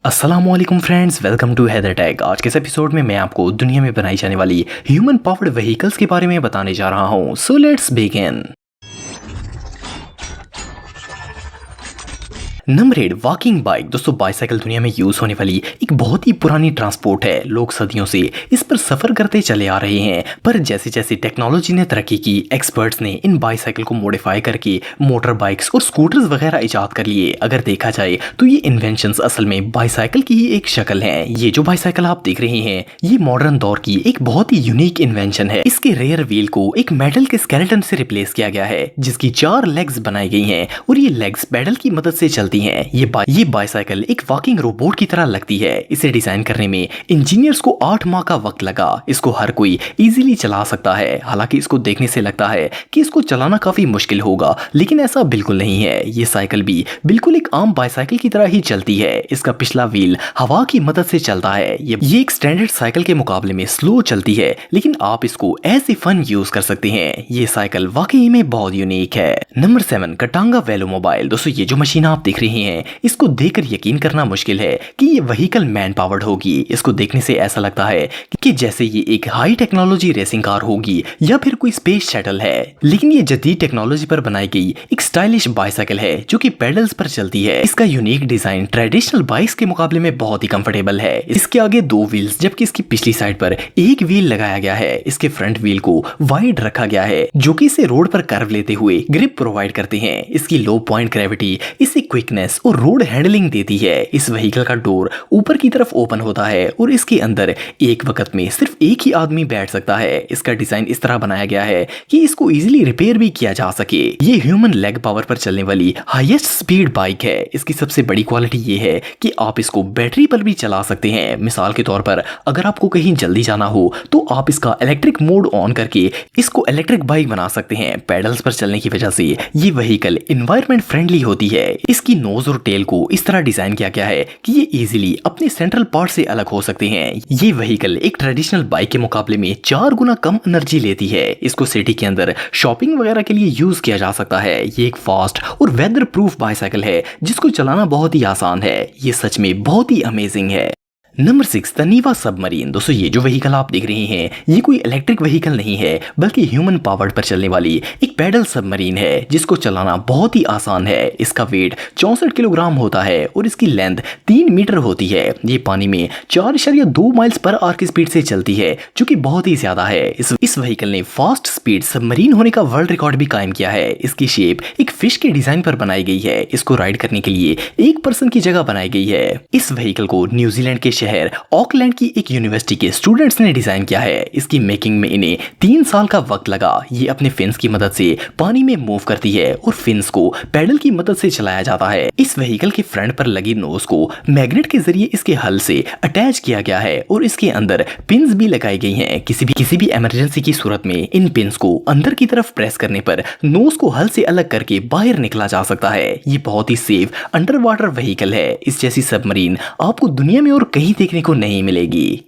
अस्सलामुअलैकुम friends, welcome to Haidar tech. आज के इस एपिसोड में मैं आपको दुनिया में बनाई जाने वाली ह्यूमन पावर्ड व्हीकल्स के बारे में बताने जा रहा हूं। So let's begin. Number 8, walking bike. दोस्तों, बाइसाइकिल दुनिया में यूज होने वाली एक बहुत ही पुरानी ट्रांसपोर्ट है। लोग सदियों से इस पर सफर करते चले आ रहे हैं, पर जैसे जैसे टेक्नोलॉजी ने तरक्की की, एक्सपर्ट्स ने इन बाइसाइकिल को मॉडिफाई करके मोटर बाइक्स और स्कूटर्स वगैरह इजाद कर लिए। अगर देखा जाए तो ये इन्वेंशंस असल में बाइसाइकिल की ही एक शक्ल है। ये जो बाइसाइकिल आप देख रहे हैं, ये मॉडर्न दौर की एक बहुत ही यूनिक इन्वेंशन है। इसके रेयर व्हील को एक मेटल के स्केलेटन से रिप्लेस किया गया है, जिसकी 4 लेग्स बनाई गई हैं और ये लेग्स पेडल की मदद से चलती हैं। ये बाइसाइकिल एक वॉकिंग रोबोट की तरह लगती है। इसे डिजाइन करने में इंजीनियर्स को 8 माह का वक्त लगा। इसको हर कोई इजीली चला सकता है। हालांकि इसको देखने से लगता है कि इसको चलाना काफी मुश्किल होगा, लेकिन ऐसा बिल्कुल नहीं है। ये साइकिल भी बिल्कुल एक आम बाइसाइकिल की तरह ही चलती है। इसका पिछला व्हील हवा की मदद से चलता है। ये एक स्टैंडर्ड साइकिल के मुकाबले में स्लो चलती है, लेकिन आप इसको एज ए फन यूज कर सकते हैं। ये साइकिल वाकई में बहुत यूनिक है। नंबर 7, कटांगा वेलोमोबाइल। दोस्तों, ये जो मशीन आप देख रहे हैं, इसको देखकर यकीन करना मुश्किल है कि ये व्हीकल मैन पावर्ड होगी। इसको देखने से ऐसा लगता है कि जैसे ये एक हाई टेक्नोलॉजी रेसिंग कार होगी या फिर कोई स्पेस शटल है, लेकिन ये जदीद टेक्नोलॉजी पर बनाई गई एक स्टाइलिश बाइसाइकिल है जो कि पेडल्स पर चलती है। इसका यूनिक डिजाइन ट्रेडिशनल बाइक्स के मुकाबले में बहुत ही कंफर्टेबल है। इसके आगे 2 व्हील्स, जबकि इसकी पिछली साइड पर एक व्हील लगाया गया है। इसके फ्रंट व्हील को वाइड रखा गया है, जो कि इसे रोड पर कर्व लेते हुए ग्रिप प्रोवाइड करते हैं। इसकी लो पॉइंट ग्रेविटी इसे क्विकनेस और रोड हैंडलिंग देती है। इस व्हीकल का डोर ऊपर की तरफ ओपन होता है और इसके अंदर एक वक्त में सिर्फ एक ही आदमी बैठ सकता है। इसका डिजाइन इस तरह बनाया गया है कि इसको इजीली रिपेयर भी किया जा सके। ये ह्यूमन लेग पावर पर चलने वाली हाईएस्ट स्पीड बाइक है। इसकी सबसे बड़ी क्वालिटी ये है कि आप इसको बैटरी पर भी चला सकते हैं। मिसाल के तौर पर अगर आपको कहीं जल्दी जाना हो तो आप इसका इलेक्ट्रिक मोड ऑन करके इसको इलेक्ट्रिक बाइक बना सकते हैं। पेडल्स पर चलने की वजह से ये व्हीकल एनवायरनमेंट फ्रेंडली होती है। इसकी नोज और टेल को इस तरह डिजाइन किया गया है कि ये इजीली अपने सेंट्रल पार्ट से अलग हो सकते हैं। ये व्हीकल एक ट्रेडिशनल बाइक के मुकाबले में 4 गुना कम एनर्जी लेती है। इसको सिटी के अंदर शॉपिंग वगैरह के लिए यूज किया जा सकता है। ये एक फास्ट और वेदर प्रूफ बाइसाइकिल है जिसको चलाना बहुत ही आसान है। ये सच में बहुत ही अमेजिंग है। Number 6, Taniwha submarine. दोस्तों, ये जो व्हीकल आप देख रहे हैं, ये कोई इलेक्ट्रिक व्हीकल नहीं है, बल्कि ह्यूमन पावर्ड पर चलने वाली एक पैडल सबमरीन है जिसको चलाना बहुत ही आसान है। इसका वेट 64 किलोग्राम होता है और इसकी लेंथ 3 मीटर होती है। ये पानी में 4.2 माइल्स पर आवर की स्पीड से चलती है, जो कि बहुत ही ज्यादा है। इस व्हीकल ने फास्ट स्पीड सबमरीन होने का वर्ल्ड रिकॉर्ड भी कायम किया है। इसकी शेप एक फिश के डिजाइन पर बनाई गई है। इसको राइड करने के लिए एक पर्सन की जगह बनाई गई है। इस व्हीकल को न्यूजीलैंड के शहर ऑकलैंड की एक यूनिवर्सिटी के स्टूडेंट्स ने डिजाइन किया है। इसकी मेकिंग में इन्हें 3 साल का वक्त लगा। ये अपने फिन्स की मदद से पानी में मूव करती है और फिन्स को पैडल की मदद से चलाया जाता है। इस व्हीकल के फ्रंट पर लगी नोज को मैग्नेट के जरिए इसके हल से अटैच किया गया है और इसके अंदर पिन्स भी लगाई गई हैं। किसी भी इमरजेंसी की सूरत में इन पिन्स को अंदर की तरफ प्रेस करने पर नोज को हल से अलग करके बाहर निकला जा सकता है। ये बहुत ही सेफ अंडर वाटर व्हीकल है। इस जैसी सबमरीन आपको दुनिया में और कहीं देखने को नहीं मिलेगी।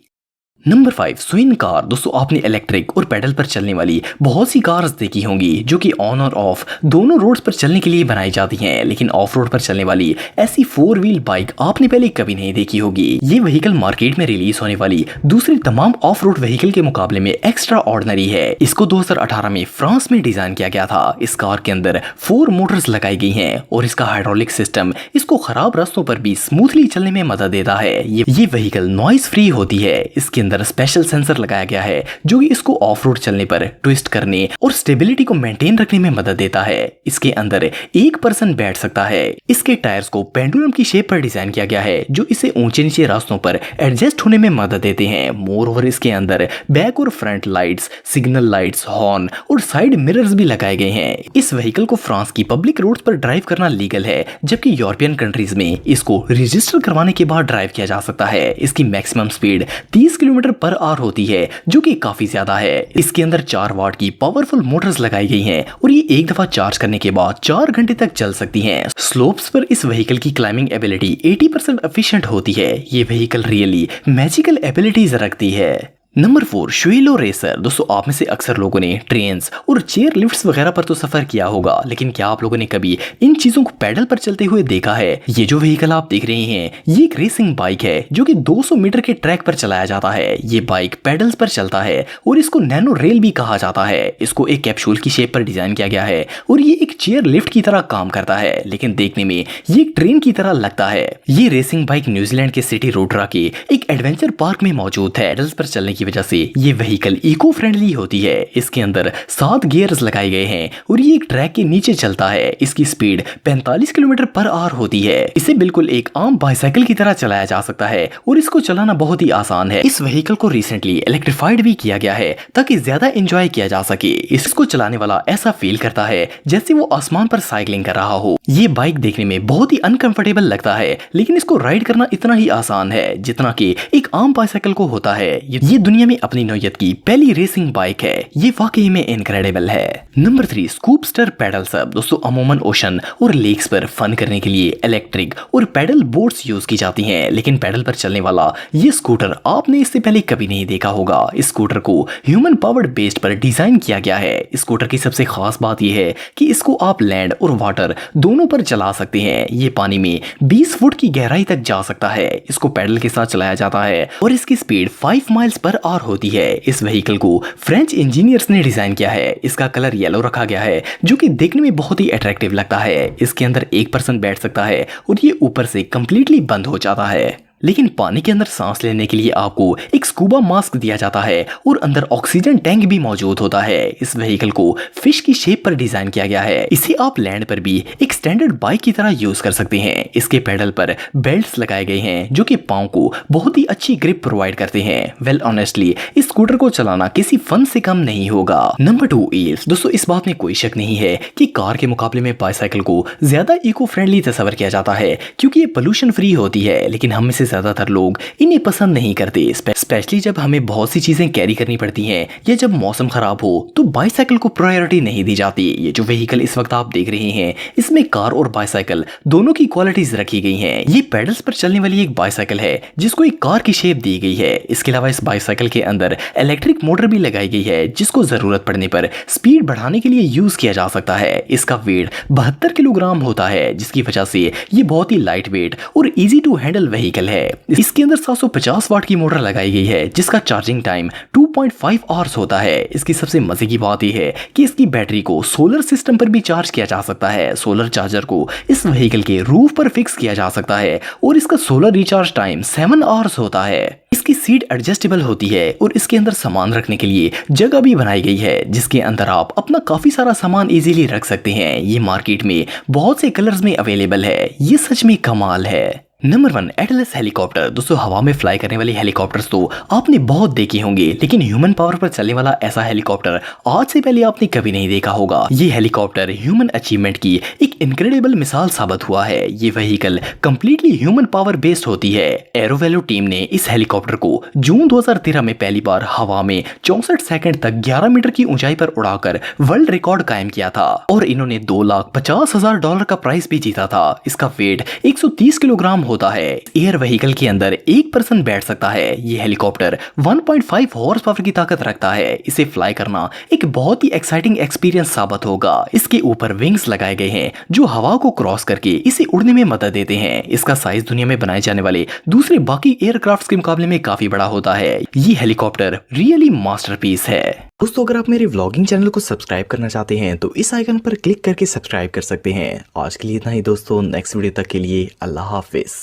Number 5, Swincar. दोस्तों, आपने इलेक्ट्रिक और पैडल पर चलने वाली बहुत सी कार्स देखी होंगी जो कि ऑन और ऑफ दोनों रोड्स पर चलने के लिए बनाई जाती हैं, लेकिन ऑफ रोड पर चलने वाली ऐसी 4 व्हील बाइक आपने पहले कभी नहीं देखी होगी। ये व्हीकल मार्केट में रिलीज होने वाली दूसरी तमाम ऑफ रोड व्हीकल के मुकाबले में एक्स्ट्रा ऑर्डिनरी है। इसको 2018 में फ्रांस में डिजाइन किया गया था। इस कार के अंदर 4 मोटर्स लगाई गई हैं और इसका हाइड्रोलिक सिस्टम इसको खराब रास्तों पर भी स्मूथली चलने में मदद देता है। ये व्हीकल नॉइस फ्री होती है। इसके अंदर स्पेशल सेंसर लगाया गया है जो इसको ऑफ रोड चलने पर ट्विस्ट करने और स्टेबिलिटी को मेंटेन रखने में मदद देता है। इसके अंदर एक पर्सन बैठ सकता है। इसके टायर्स को पेंडुलम की शेप पर डिजाइन किया गया है जो इसे ऊंचे नीचे रास्तों पर एडजस्ट होने में मदद देते हैं। मोर ओवर इसके अंदर बैक और front lights, signal lights, horn और साइड मिरर्स भी लगाए गए हैं। इस व्हीकल को फ्रांस की पब्लिक रोड्स पर ड्राइव करना लीगल है, जबकि यूरोपियन कंट्रीज में इसको रजिस्टर करवाने के बाद ड्राइव किया जा सकता है। इसकी maximum speed 30 kilometre per hour होती है, जो कि काफी ज्यादा है। इसके अंदर 4 वाट की पावरफुल मोटर्स लगाई गई हैं और ये एक दफा चार्ज करने के बाद 4 घंटे तक चल सकती हैं। स्लोप्स पर इस व्हीकल की क्लाइंबिंग एबिलिटी 80% एफिशिएंट होती है। ये व्हीकल रियली मैजिकल एबिलिटीज रखती है। Number 4 Shuilo racer. दोस्तों आप में से अक्सर लोगों ने ट्रेन्स और चेयर लिफ्ट्स वगैरह पर तो सफर किया होगा, लेकिन क्या आप लोगों ने कभी इन चीजों को पैडल पर चलते हुए देखा है? ये जो व्हीकल आप देख रहे हैं ये एक रेसिंग बाइक है जो कि 200 मीटर के ट्रैक पर चलाया जाता है। ये बाइक पैडल्स पर चलता है और इसको नैनो रेल भी कहा जाता है। इसको एक कैप्सूल की शेप पर डिजाइन किया गया है और ये एक चेयर लिफ्ट की तरह काम करता है, लेकिन देखने में ये एक ट्रेन की तरह लगता है। ये रेसिंग बाइक न्यूजीलैंड के सिटी रोटरा के एक एडवेंचर पार्क में मौजूद है। पैडल्स पर चलने की वजह से ये व्हीकल इको फ्रेंडली होती है। इसके अंदर 7 गियर्स लगाए गए हैं और ये एक ट्रैक के नीचे चलता है। इसकी स्पीड 45 किलोमीटर पर आवर होती है। इसे बिल्कुल एक आम बाइसाइकिल की तरह चलाया जा सकता है और इसको चलाना बहुत ही आसान है। इस व्हीकल को रिसेंटली इलेक्ट्रिफाइड भी किया गया है ताकि ज्यादा एंजॉय किया जा सके। इसको चलाने वाला ऐसा फील करता है जैसे वो आसमान पर साइकिलिंग कर रहा हो। ये बाइक देखने में बहुत ही अनकंफर्टेबल लगता है, लेकिन इसको राइड करना इतना ही आसान है जितना कि एक आम बाइसाइकिल को होता है। ये दुनिया में अपनी नौयत की पहली रेसिंग बाइक है। ये वाकई में इनक्रेडिबल है। नंबर 3 स्कूपस्टर पैडल सब। दोस्तों अमूमन ओशन और लेक्स पर फन करने के लिए इलेक्ट्रिक और पैडल बोट्स यूज की जाती हैं, लेकिन पैडल पर चलने वाला ये स्कूटर आपने इससे पहले कभी नहीं देखा होगा। इस स्कूटर को ह्यूमन पावर्ड बेस्ड पर डिजाइन किया गया है। स्कूटर की सबसे खास बात यह है कि इसको आप लैंड और वाटर दोनों पर चला सकते हैं। ये पानी में 20 फुट की गहराई तक जा सकता है। इसको पैडल के साथ चलाया जाता है और इसकी स्पीड 5 माइल्स पर आवर होती है। इस व्हीकल को फ्रेंच इंजीनियर्स ने डिजाइन किया है। इसका कलर येलो रखा गया है जो कि देखने में बहुत ही अट्रैक्टिव लगता है। इसके अंदर एक पर्सन बैठ सकता है और ये ऊपर से कंप्लीटली बंद हो जाता है, लेकिन पानी के अंदर सांस लेने के लिए आपको एक स्कूबा मास्क दिया जाता है और अंदर ऑक्सीजन टैंक भी मौजूद होता है। इस व्हीकल को फिश की शेप पर डिजाइन किया गया है। इसे आप लैंड पर भी एक स्टैंडर्ड बाइक की तरह यूज कर सकते हैं। इसके पेडल पर बेल्ट्स लगाए गए हैं जो कि पांव को बहुत ही अच्छी ग्रिप प्रोवाइड करते हैं। वेल ऑनेस्टली इस स्कूटर को चलाना किसी फन से कम नहीं होगा। नंबर 2 ईल्स। दोस्तों इस बात में कोई शक नहीं है कि कार के मुकाबले में बाइसाइकिल को ज्यादा इको फ्रेंडली तस्वर किया जाता है क्योंकि ये पोल्यूशन फ्री होती है, लेकिन हम में से ज्यादातर लोग इन्हें पसंद नहीं करते, स्पेशली जब हमें बहुत सी चीजें कैरी करनी पड़ती हैं या जब मौसम खराब हो तो बाइसाइकिल को प्रायोरिटी नहीं दी जाती। ये जो व्हीकल इस वक्त आप देख रहे हैं इसमें कार और बाइसाइकिल दोनों की क्वालिटीज रखी गई हैं। ये पेडल्स पर चलने वाली एक बाइसाइकिल है जिसको एक कार की शेप दी गई है। इसके अलावा इस बाइसाइकिल के अंदर इलेक्ट्रिक मोटर भी लगाई गई है जिसको जरूरत पड़ने पर स्पीड बढ़ाने के लिए यूज किया जा सकता है। इसका वेट 72 किलोग्राम होता है जिसकी वजह से ये बहुत ही लाइट वेट और इजी टू हैंडल व्हीकल है। इसके अंदर 750 वाट की मोटर लगाई गई है जिसका चार्जिंग टाइम 2.5 आवर्स होता है। इसकी सबसे मजे की बात यह है कि इसकी बैटरी को सोलर सिस्टम पर भी चार्ज किया जा सकता है। सोलर चार्जर को इस व्हीकल के रूफ पर फिक्स किया जा सकता है और इसका सोलर रिचार्ज टाइम 7 आवर्स होता है। इसकी सीट एडजस्टेबल होती है और इसके अंदर सामान रखने के लिए जगह भी बनाई गई है जिसके अंदर आप अपना काफी सारा सामान इजीली रख सकते हैं। ये मार्केट में बहुत से कलर्स में अवेलेबल है। ये सच में कमाल है। Number 1 Atlas helicopter. दोस्तों हवा में फ्लाई करने वाली हेलीकॉप्टर्स तो आपने बहुत देखे होंगे, लेकिन ह्यूमन पावर पर चलने वाला ऐसा हेलीकॉप्टर आज से पहले आपने कभी नहीं देखा होगा। ये हेलीकॉप्टर ह्यूमन अचीवमेंट की एक इनक्रेडिबल मिसाल साबित हुआ है। ये vehicle completely human power based होती है। एरोवेलो टीम ने इस हेलीकॉप्टर को जून 2013 में पहली बार हवा में 64 सेकंड तक 11 मीटर की ऊंचाई पर उड़ाकर वर्ल्ड रिकॉर्ड कायम किया था और इन्होंने $2,50,000 का प्राइज भी जीता था। इसका वेट 130 किलोग्राम होता है। एयर व्हीकल के अंदर एक पर्सन बैठ सकता है। ये हेलीकॉप्टर 1.5 हॉर्स पावर की ताकत रखता है। इसे फ्लाई करना एक बहुत ही एक्साइटिंग एक्सपीरियंस साबित होगा। इसके ऊपर विंग्स लगाए गए हैं जो हवा को क्रॉस करके इसे उड़ने में मदद देते हैं। इसका साइज दुनिया में बनाए जाने वाले दूसरे बाकी एयरक्राफ्ट्स के मुकाबले में काफी बड़ा होता है। ये हेलीकॉप्टर रियली मास्टरपीस है। दोस्तों अगर आप मेरे व्लॉगिंग चैनल को सब्सक्राइब करना चाहते हैं तो इस आइकन पर क्लिक करके सब्सक्राइब कर सकते हैं। आज के लिए इतना ही दोस्तों, नेक्स्ट वीडियो तक के लिए अल्लाह हाफिज।